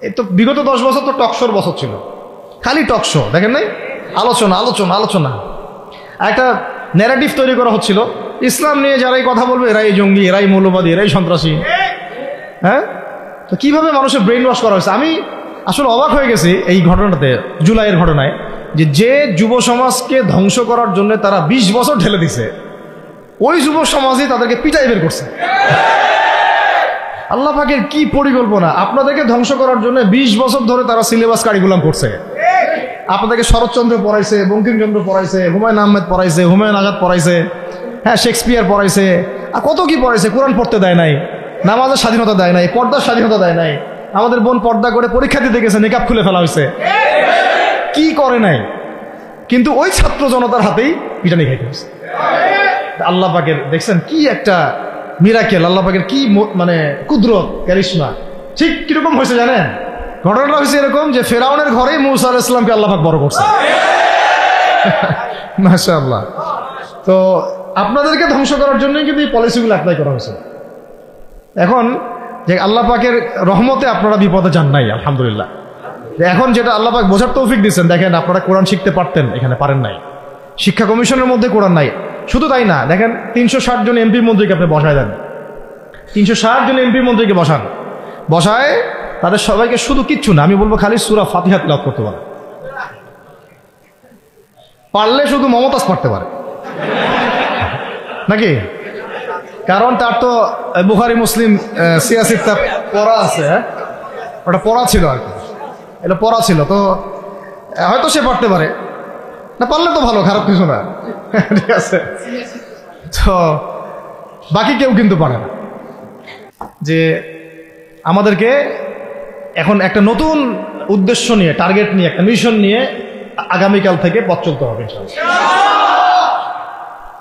এই তো বিগত 10 বছর তো টকশোর বছর ছিল, খালি টকশো, দেখেন নাই? আলোচনা আলোচনা আলোচনা, একটা ন্যারেটিভ তৈরি করা হচ্ছিল, ইসলাম নিয়ে যারাই কথা বলবে এরাই জঙ্গি, এরাই মৌলবাদী, এরাই সন্ত্রাসী। হ্যাঁ, তো কিভাবে মানুষের ব্রেন ওয়াশ করা হয়েছে। আমি আসলে অবাক হয়ে গেছি এই ঘটনাতে, জুলাইয়ের ঘটনায়, যে যুব সমাজকে ধ্বংস করার জন্য তারা 20 বছর ঢেলে দিছে, ওই যুব সমাজই তাদেরকে পিটাই বের করছে। আল্লাহ পাকের কি পরিকল্পনা! আপনাদেরকে ধ্বংস করার জন্য 20 বছর ধরে তারা সিলেবাস কারিকুলাম করছে। আপনাদেরকে শরৎচন্দ্র পড়াইছে, বঙ্কিমচন্দ্র পড়াইছে, হুমায়ুন আহমেদ পড়াইছে, হুমায়ুন আজাদ পড়াইছে, হ্যাঁ শেক্সপিয়ার পড়াইছে, আর কত কি পড়াইছে। কোরআন পড়তে দেয় নাই, নামাজের স্বাধীনতা দেয় নাই, পর্দার স্বাধীনতা দেয় নাই। আমাদের বোন পর্দা করে পরীক্ষা দিতে গেছে, নিকাব খুলে ফেলা হয়েছে, কি করে নাই। কিন্তু ওই ছাত্র জনতার হাতেই পিটানি খাইতে হয়েছে। আল্লাহ পাকের দেখছেন কি একটা মিরাকেল, আল্লাহ পাকের কি মানে কুদরত, ক্যারিশমা। ঠিক কিরকম হয়েছে জানেন? ঘটনাটা হয়েছে এরকম যে ফেরাউনের ঘরেই মূসা আলাইহিস সালামকে আল্লাহ পাক বড় করছে। মাশাআল্লাহ। তো আপনাদেরকে ধ্বংস করার জন্যই কিন্তু এই পলিসিগুলো অ্যাপ্লাই করা হয়েছে। এখন যে আল্লাহ পাকের রহমতে আপনারা বিপদে যান নাই, আলহামদুলিল্লাহ। এখন যেটা আল্লাহ পাক বোঝার তৌফিক দিচ্ছেন, দেখেন আপনারা কোরআন শিখতে পারতেন, এখানে পারেন নাই। শিক্ষা কমিশনের মধ্যে কোরআন নাই। শুধু তাই না, দেখেন 360 জন এমপি মন্ত্রীকে আপনি বসায় দেন, 360 জন এমপি মন্ত্রীকে বসায় তাদের সবাইকে শুধু কিচ্ছু না, আমি বলবো খালি সূরা ফাতিহা তিলাওয়াত করতে পারে, পারলে শুধু মমতাজ পড়তে পারে নাকি? কারণ তার তো বুখারী মুসলিম সিয়াসির তার পড়া আছে, ওটা পড়া ছিল আর কি, এটা পড়া ছিল, তো হয়তো সে পড়তে পারে না, পারলে তো ভালো, খারাপ কিছু না, ঠিক আছে। তো বাকি কেউ কিন্তু পারে না। যে আমাদেরকে এখন একটা নতুন উদ্দেশ্য নিয়ে, টার্গেট নিয়ে, একটা মিশন নিয়ে আগামীকাল থেকে পথ চলতে হবে ইনশাআল্লাহ।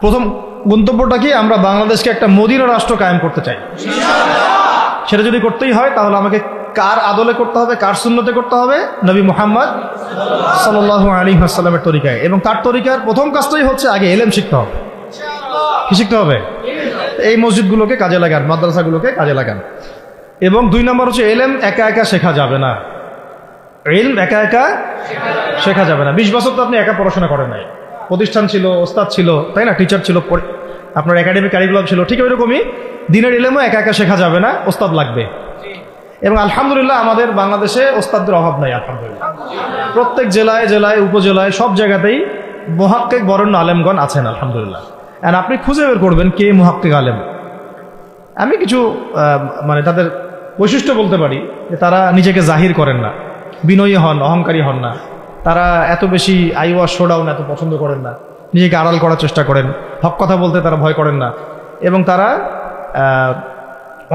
প্রথম গন্তব্যটা কি? আমরা বাংলাদেশকে একটা মদিনা রাষ্ট্র কায়েম করতে চাই। সেটা যদি করতেই হয় তাহলে আমাকে কার আদলে করতে হবে, কার সুন্নতে করতে হবে? নবী মুহাম্মদ সাল্লাল্লাহু আলাইহি ওয়াসাল্লামের তরিকায়। এবং তার তরিকার প্রথম কাজটাই হচ্ছে আগে ইলম শিখতে হবে। কি শিখতে হবে? এই মসজিদগুলোকে কাজে লাগান, মাদ্রাসাগুলোকে কাজে লাগান। এবং 2 নম্বর হচ্ছে ইলম একা একা শেখা যাবে না। ইলম একা একা শেখা যাবে না। 20 বছর তো আপনি একা পড়াশোনা করেন নাই, প্রতিষ্ঠান ছিল, ওস্তাদ ছিল, তাই না? টিচার ছিল, আপনার একাডেমিক কারিকুলাম ছিল। ঠিক ওইরকমই দিনের ইলমও একা একা শেখা যাবে না, ওস্তাদ লাগবে। এবং আলহামদুলিল্লাহ আমাদের বাংলাদেশে ওস্তাদদের অভাব নাই আলহামদুলিল্লাহ। প্রত্যেক জেলায় জেলায় উপজেলায় সব জায়গাতেই মুহাক্কিক বরেণ্য আলেমগণ আছেন আলহামদুলিল্লাহ। আর আপনি খুঁজে বের করবেন কে মুহাক্কিক আলেম। আমি কিছু মানে তাদের বৈশিষ্ট্য বলতে পারি যে তারা নিজেকে জাহির করেন না, বিনয়ী হন, অহংকারী হন না, তারা এত বেশি আইওয়া শোডাউন এত পছন্দ করেন না, নিজেকে আড়াল করার চেষ্টা করেন, হক কথা বলতে তারা ভয় করেন না। এবং তারা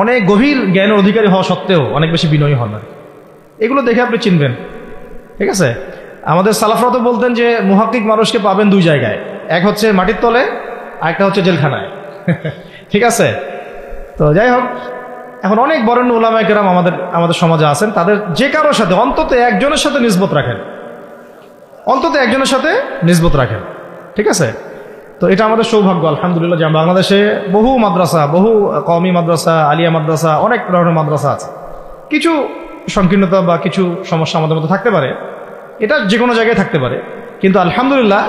অনেক গভীর জ্ঞানের অধিকারী হওয়া সত্ত্বেও অনেক বেশি বিনয়ী হন না। এগুলো দেখে আপনি চিনবেন, ঠিক আছে? আমাদের সালাফরা তো বলতেন যে মুহাক্কিক মানুষকে পাবেন 2 জায়গায়, এক হচ্ছে মাটির তলে, আরেকটা হচ্ছে জেলখানায়। ঠিক আছে? তো যাই হোক, এখন অনেক বরেণ্য উলামায়ে কেরাম আমাদের সমাজে আছেন, তাদের যে কারোর সাথে অন্তত একজনের সাথে নিসবত রাখেন, অন্তত একজনের সাথে নিসবত রাখেন, ঠিক আছে? তো এটা আমাদের সৌভাগ্য আলহামদুলিল্লাহ যে বাংলাদেশে বহু মাদ্রাসা, বহু কওমি মাদ্রাসা, আলিয়া মাদ্রাসা, অনেক ধরনের মাদ্রাসা আছে। কিছু সংকীর্ণতা বা কিছু সমস্যা আমাদের মধ্যে থাকতে পারে, এটা যে কোনো জায়গায় থাকতে পারে, কিন্তু আলহামদুলিল্লাহ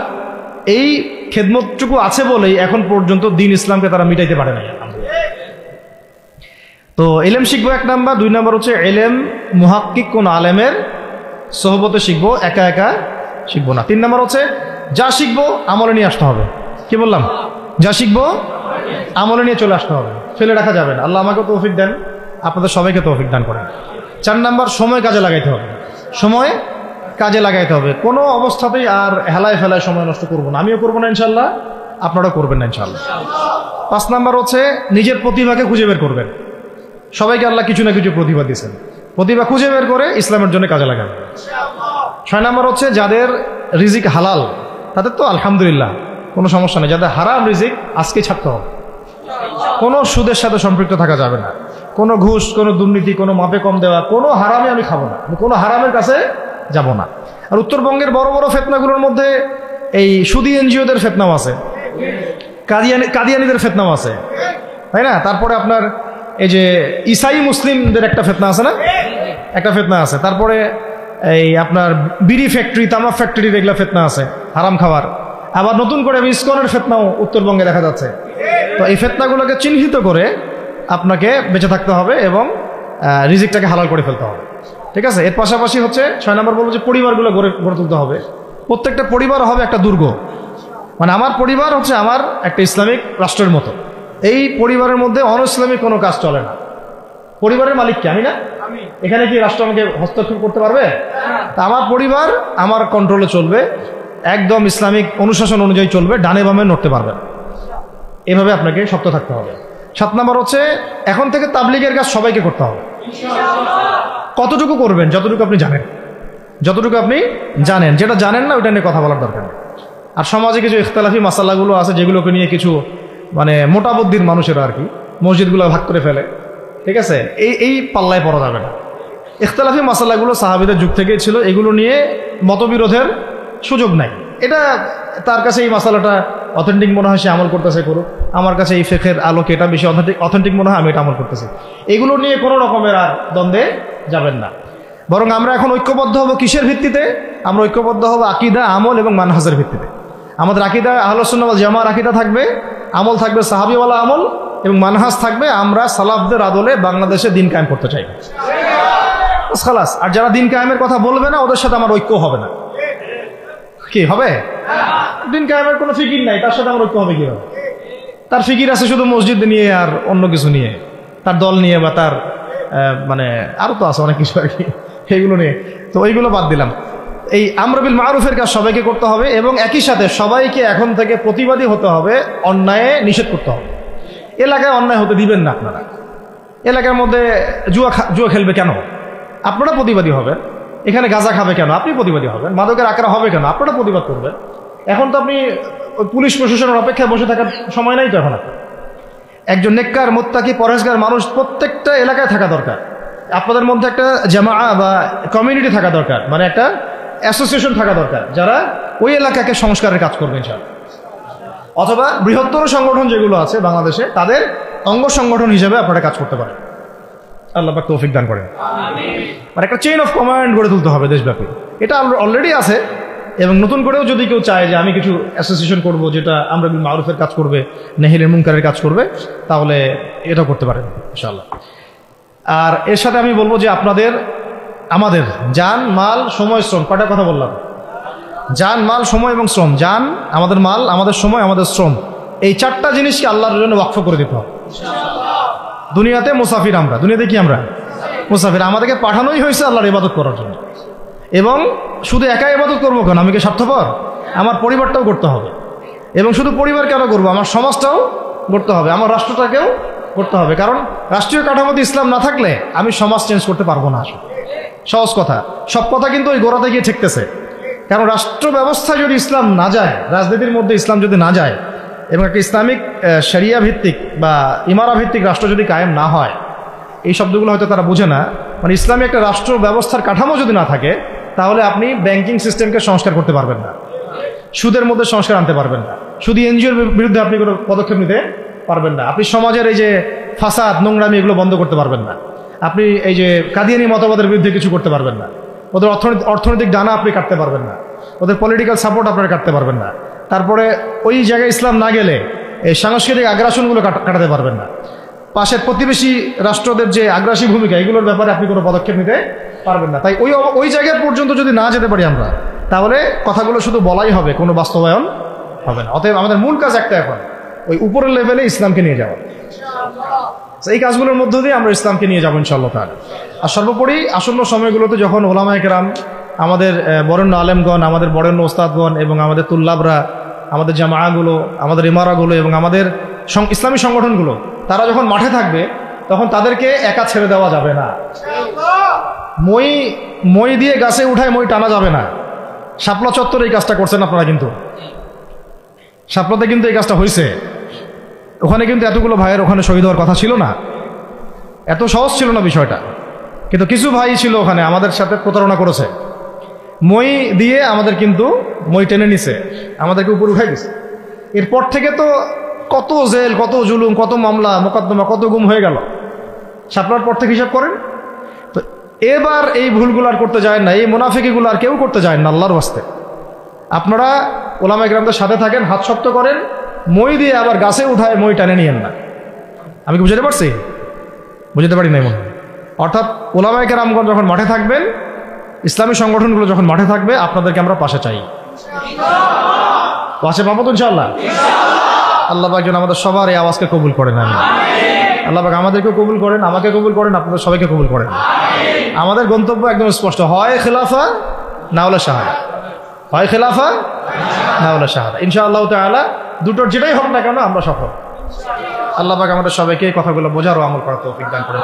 এই খেদমতটুকু আছে বলেই এখন পর্যন্ত দ্বীন ইসলামকে তারা মিটাইতে পারে নাই আলহামদুলিল্লাহ। তো ইলম শিখবো 1 নাম্বার। 2 নাম্বার হচ্ছে ইলম মুহাক্কিক কোন আলেমের সোহবতে শিখবো, একা একা শিখবো না। 3 নাম্বার হচ্ছে যা শিখবো আমলে নিয়ে আসতে হবে। কি বললাম? যা শিখবো আমলে নিয়ে চলে আসতে হবে, ফেলে রাখা যাবে না। আল্লাহ আমাকে তৌফিক দেন, আপনাদের সবাইকে তৌফিক দান করেন। 4 নাম্বার সময় কাজে লাগাইতে হবে, সময় কাজে লাগাইতে হবে। কোনো অবস্থাতেই আর হেলায় ফেলায় সময় নষ্ট করবো না, আমিও করবো না ইনশাল্লাহ, আপনারাও করবেন না ইনশাল্লাহ। 5 নাম্বার হচ্ছে নিজের প্রতিভাকে খুঁজে বের করবেন। সবাইকে আল্লাহ কিছু না কিছু প্রতিভা দিয়েছেন, প্রতিভা খুঁজে বের করে ইসলামের জন্য কাজে লাগাবেন। 6 নাম্বার হচ্ছে যাদের রিজিক হালাল তাদের তো আলহামদুলিল্লাহ কোনো সমস্যা নেই, যাদের হারাম রিজিক আজকে ছাড়তে হবে। কোনো সুদের সাথে সম্পৃক্ত থাকা যাবে না, কোনো ঘুষ, কোনো দুর্নীতি, কোনো মাপে কম দেওয়া, কোনো হারামে আমি খাবো না, আমি কোনো হারামের কাছে যাব না। আর উত্তরবঙ্গের বড় বড় ফেতনাগুলোর মধ্যে এই সুদী এনজিওদের ফেতনাও আছে, কাদিয়ানিদের ফেতনাও আছে, তাই না? তারপরে আপনার এই যে ইসাই মুসলিমদের একটা ফেতনা আছে না, একটা ফেতনা আছে। তারপরে এই আপনার বিড়ি ফ্যাক্টরি, তামাক ফ্যাক্টরির এগুলা ফেতনা আছে হারাম খাওয়ার। আবার নতুন করে ইসকনের ফেতনাও উত্তরবঙ্গে দেখা যাচ্ছে। তো এই ফেতনাগুলোকে চিহ্নিত করে আপনাকে বেঁচে থাকতে হবে এবং রিজিকটাকে হালাল করে ফেলতে হবে, ঠিক আছে? এর পাশাপাশি হচ্ছে 6 নম্বর বলবো যে পরিবারগুলো গড়ে তুলতে হবে। প্রত্যেকটা পরিবার হবে একটা দুর্গ, মানে আমার পরিবার হচ্ছে আমার একটা ইসলামিক রাষ্ট্রের মতো। এই পরিবারের মধ্যে অনইসলামিক কোনো কাজ চলে না। পরিবারের মালিক কি? আমি না? এখানে কি রাষ্ট্র আমাকে হস্তক্ষেপ করতে পারবে? তা আমার পরিবার আমার কন্ট্রোলে চলবে, একদম ইসলামিক অনুশাসন অনুযায়ী চলবে, ডানে বামে নড়তে পারবে না। এভাবে আপনাকে শক্ত থাকতে হবে। 7 নম্বর হচ্ছে এখন থেকে তাবলীগের কাজ সবাইকে করতে হবে। কতটুকু করবেন? যতটুকু আপনি জানেন, যতটুকু আপনি জানেন। যেটা জানেন না ওইটা নিয়ে কথা বলার দরকার নেই। আর সমাজে কিছু ইখতিলাফি মাসালাগুলো আছে যেগুলোকে নিয়ে কিছু মানে মোটা বুদ্ধির মানুষেরা আর কি মসজিদগুলো ভাগ করে ফেলে, ঠিক আছে? এই পাল্লায় পড়া যাবে না। ইখতিলাফি মাসালাগুলো সাহাবীদের যুগ থেকেই ছিল, এগুলো নিয়ে মতবিরোধের সুযোগ নাই। এটা তার কাছে এই মাসালাটা অথেন্টিক মনে হয়, সে আমল করতেছে করুক। আমার কাছে এই ফিকহের আলোকে এটা বেশি অথেন্টিক মনে হয়, আমি এটা আমল করতেছি। এগুলো নিয়ে কোনো রকমের আর দ্বন্দ্বে যাবেন না। বরং আমরা এখন ঐক্যবদ্ধ হব কিসের ভিত্তিতে? আমরা ঐক্যবদ্ধ হব আকীদা, আমল এবং মানহাজের ভিত্তিতে। আমাদের আকীদা আহলুস সুন্নাহ ওয়াল জামাআর আকীদা থাকবে, আমল থাকবে সাহাবীওয়ালা আমল, এবং মানহাজ থাকবে আমরা সালাফদের আদলে বাংলাদেশে দিন কায়েম করতে চাই। খালাস। আর যারা দিন কায়েমের কথা বলবে না ওদের সাথে আমার ঐক্য হবে না। কি হবে? দিন কায়েমের কোনো ফিকির নাই, তার সাথে আমার ঐক্য হবে কিভাবে? তার ফিকির আছে শুধু মসজিদ নিয়ে আর অন্য কিছু নিয়ে, তার দল নিয়ে বা তার মানে আরো তো আছে অনেক কিছু আর কি, এইগুলো নিয়ে। তো ওইগুলো বাদ দিলাম। এই আমর বিল মারুফের কাজ সবাইকে করতে হবে এবং একই সাথে সবাইকে এখন থেকে প্রতিবাদী হতে হবে, অন্যায় নিষেধ করতে হবে। এলাকায় অন্যায় হতে দিবেন না আপনারা। এলাকার মধ্যে জুয়া খেলবে কেন? আপনারা প্রতিবাদী হবেন। এখানে গাঁজা খাবে কেন? আপনি প্রতিবাদী হবেন। মাদকের আকার হবে কেন? আপনারা প্রতিবাদ করবেন। এখন তো আপনি পুলিশ প্রশাসনের অপেক্ষায় বসে থাকার সময় নাই তো এখন আপনার। একজন নেককার, মুত্তাকি, পরহেজগার মানুষ প্রত্যেকটা এলাকায় থাকা দরকার। আপনাদের মধ্যে একটা জামা বা কমিউনিটি থাকা দরকার, মানে একটা অ্যাসোসিয়েশন থাকা দরকার যারা ওই এলাকাকে সংস্কারের কাজ করবে ইনশাআল্লাহ। অথবা বৃহত্তর সংগঠন যেগুলো আছে বাংলাদেশে তাদের অঙ্গ সংগঠন হিসেবে আপনারা কাজ করতে পারেন। আল্লাহ পাক তৌফিক দান করেন। মানে একটা চেইন অফ কমান্ড গড়ে তুলতে হবে দেশব্যাপী। এটা অলরেডি আছে এবং নতুন করেও যদি কেউ চায় যে আমি কিছু অ্যাসোসিয়েশন করব যেটা আমর বিল মারুফের কাজ করবে, নাহিয়ানিল মুনকারের কাজ করবে, তাহলে এটা করতে পারেন ইনশাআল্লাহ। আর এর সাথে আমি বলবো যে আমাদের জান, মাল, সময়, শ্রম, কয়টা কথা বললাম? জান, মাল, সময় এবং শ্রম। জান, আমাদের মাল, আমাদের সময়, আমাদের শ্রম, এই চারটা জিনিসকে আল্লাহর জন্য ওয়াকফ করে দিতে হবে। দুনিয়াতে মুসাফির আমরা, দুনিয়াতে কি আমরা মুসাফির। আমাদেরকে পাঠানোই হয়েছে আল্লাহর ইবাদত করার জন্য। এবং শুধু একা ইবাদত করবো কেন? আমি কি স্বার্থপর? আমার পরিবারটাও করতে হবে। এবং শুধু পরিবার কেন করবো? আমার সমাজটাও করতে হবে, আমার রাষ্ট্রটাকেও করতে হবে। কারণ রাষ্ট্রীয় কাঠামোতে ইসলাম না থাকলে আমি সমাজ চেঞ্জ করতে পারবো না। সহজ কথা, সব কথা কিন্তু ওই গোড়াতে গিয়ে ঠেকতেছে। কারণ রাষ্ট্র ব্যবস্থায় যদি ইসলাম না যায়, রাজনীতির মধ্যে ইসলাম যদি না যায় এবং একটা ইসলামিক শরিয়া ভিত্তিক বা ইমারা ভিত্তিক রাষ্ট্র যদি কায়েম না হয়, এই শব্দগুলো হয়তো তারা বুঝে না। মানে ইসলামী একটা রাষ্ট্র ব্যবস্থার কাঠামো যদি না থাকে, তাহলে আপনি ব্যাংকিং সিস্টেমকে সংস্কার করতে পারবেন না, সুদের মধ্যে সংস্কার আনতে পারবেন না, শুধু এনজিওর বিরুদ্ধে আপনি কোনো পদক্ষেপ নিতে পারবেন না, আপনি সমাজের এই যে ফাসাদ, নোংরামি, এগুলো বন্ধ করতে পারবেন না, আপনি এই যে কাদিয়ানি মতবাদের বিরুদ্ধে কিছু করতে পারবেন না, ওদের অর্থনৈতিক ডানা আপনি কাটতে পারবেন না, ওদের পলিটিক্যাল সাপোর্ট আপনারা কাটতে পারবেন না। তারপরে ওই জায়গায় ইসলাম না গেলে এই সাংস্কৃতিক আগ্রাসনগুলো কাটাতে পারবেন না। পাশের প্রতিবেশী রাষ্ট্রদের যে আগ্রাসী ভূমিকা, এগুলোর ব্যাপারে আপনি কোনো পদক্ষেপ নিতে পারবেন না। তাই ওই জায়গা পর্যন্ত যদি না যেতে পারি আমরা, তাহলে কথাগুলো শুধু বলাই হবে, কোনো বাস্তবায়ন হবে না। অতএব আমাদের মূল কাজ একটা, এখন ওই উপরের লেভেলে ইসলামকে নিয়ে যাওয়া। এই কাজগুলোর মধ্য দিয়ে আমরা ইসলামকে নিয়ে যাবো ইনশাআল্লাহ তাআলা। আর সর্বোপরি আসন্ন সময়গুলোতে যখন ওলামায়ে কেরাম, আমাদের বরেণ্য আলেমগণ, আমাদের বরেণ্য ওস্তাদগণ এবং আমাদের তুল্লাবরা, আমাদের জামাআগুলো, আমাদের ইমারাগুলো এবং আমাদের ইসলামী সংগঠনগুলো, তারা যখন মাঠে থাকবে, তখন তাদেরকে একা ছেড়ে দেওয়া যাবে না। মই দিয়ে গাছে উঠায় মই টানা যাবে না। শাপলা চত্বরে এই কাজটা করছেন আপনারা, কিন্তু শাপলাতে কিন্তু এই কাজটা হয়েছে। ওখানে কিন্তু এতগুলো ভাইয়ের ওখানে শহীদ হওয়ার কথা ছিল না, এত সহজ ছিল না বিষয়টা। কিন্তু কিছু ভাই ছিল ওখানে আমাদের সাথে প্রতারণা করেছে, মই দিয়ে আমাদের কিন্তু মই টেনে নিছে, আমাদেরকে উপর উঠাই দিছে। এরপর থেকে তো কত জেল, কত জুলুম, কত মামলা মোকদ্দমা, কত গুম হয়ে গেল। শাপলার পর থেকে হিসাব করেন তো। এবার এই ভুলগুলো আর করতে যায় না, এই মুনাফিকিগুলো আর কেউ করতে যায় না আল্লাহর ওয়াস্তে। আপনারা ওলামায়ে কেরামদের সাথে থাকেন, হাত শক্ত করেন, মই দিয়ে আবার গাছে উঠায় মই টানে নিয়েন না। আমি কি বুঝতে পারছি? বুঝতে পারি নাই মনে হয়। অর্থাৎ ওলামায়ে কেরামগণ যখন মাঠে থাকবেন, ইসলামী সংগঠনগুলো যখন মাঠে থাকবে, আপনাদেরকে আমরা পাশে চাই। পাশে পাবো তো ইনশাআল্লাহ। আল্লাহ পাক যেন আমাদের সবার এই আওয়াজকে কবুল করেন। আমি আল্লাহ পাক আমাদেরকে কবুল করেন, আমাকে কবুল করেন, আপনাদের সবাইকে কবুল করেন। আমাদের গন্তব্য একদম স্পষ্ট, হয় খেলাফা না হলে শাহাদা, হয় খেলাফা না হলে শাহাদা। ইনশাআল্লাহ তাআলা দুটোর যেটাই হোক না কেন আমরা সফল। আল্লাহ পাক আমাদের সবাইকে এই কথাগুলো বোঝার ও আমল করার তৌফিক দান করেন।